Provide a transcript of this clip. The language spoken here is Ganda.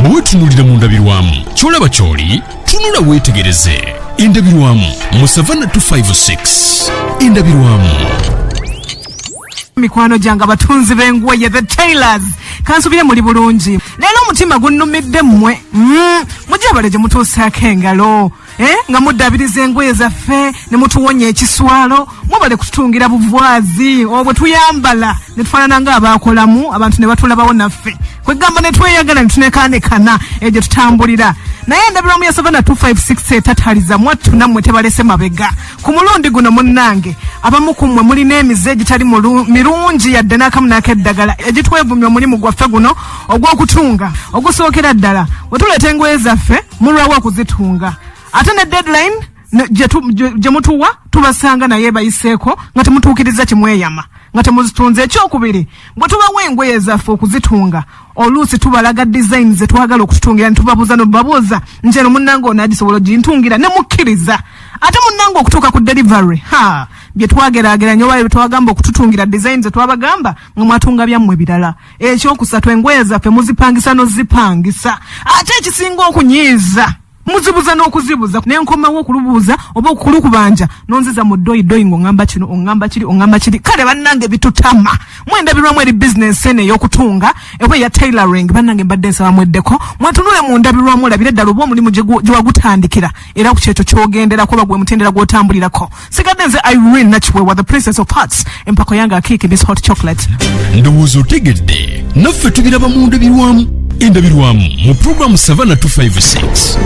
Bwetunulira mu ndabirwamu kyolaba kyoli tunula weetegereze. Endabirwamu mu Savannah 256. Endabirwamu. Mikwano janga Abatunzi Bengoye the Tailors. Kansubire muri bulungi. Lero mutima gunnumidde mmwe. Mujja baleje mutuusaako engalo. Nga muddabiriza engoye zaffe ne mutuwonya ekiswalo mubale kututungira buvwazi obwe tuyambala ne tufaanana nga abaakolamu abantu ne batulabawo naffe kwegamba ne tweyagala ne tunekanekana egye tutambulira naye endabirwamu ya Savannah 256 etataliza mwattu nammwe tebalese mabega ku mulundi guno munnange abamu ku mmwe mulina emize egitali mirungi yadde n'akamu n'akeddagala egitwevumya omulimu gwaffe guno ogw'okutunga ogusookera ddala we tuleeta engoye zaffe mulwawo okuzitunga ate ne deadline gye mutuwa tubasanga naye bayiseeko nga temutuukiriza kimweyama nga temuzitunze. Ekyokubiri bwe tubawa engoye zaffe okuzitunga oluusi tubalaga design ze twagala okututungira ne tubabuuza nobabuuza nje no munnange onaagisobola ogintungira ne mukkiriza ate munnange okutuuka ku delivery bye twageraageranya oba bye twagamba okututungira design ze twabagamba nga mwatunga byammwe birala. Ekyokusatu engoye zaffe muzipangisa n'ozipangisa ate ekisinga okunyiiza muzibuza n'okuzibuza n'enkomawo okulubuuza oba okulukubanja nonziza mu doyi ng'ongamba kino ongamba kiri kale bannange bitutama mwendabirwamu eri business ene ey'okutunga eba ya tailoring bannange mbadde nsabamweddeko mwatunule mu ndabirwamu olabire ddala oba omulimu gye wagutandikira era ku kyekyo ky'ogendera kuba gwe mutendera gw'otambulirako. Sigadde nze Irene Nakiwewa the princess of hearts empako yange akiiki miss hot chocolate. Ndowooza otegedde naffe tubiraba mu ndabirwamu. Endabirwamu mu programu Savannah 256.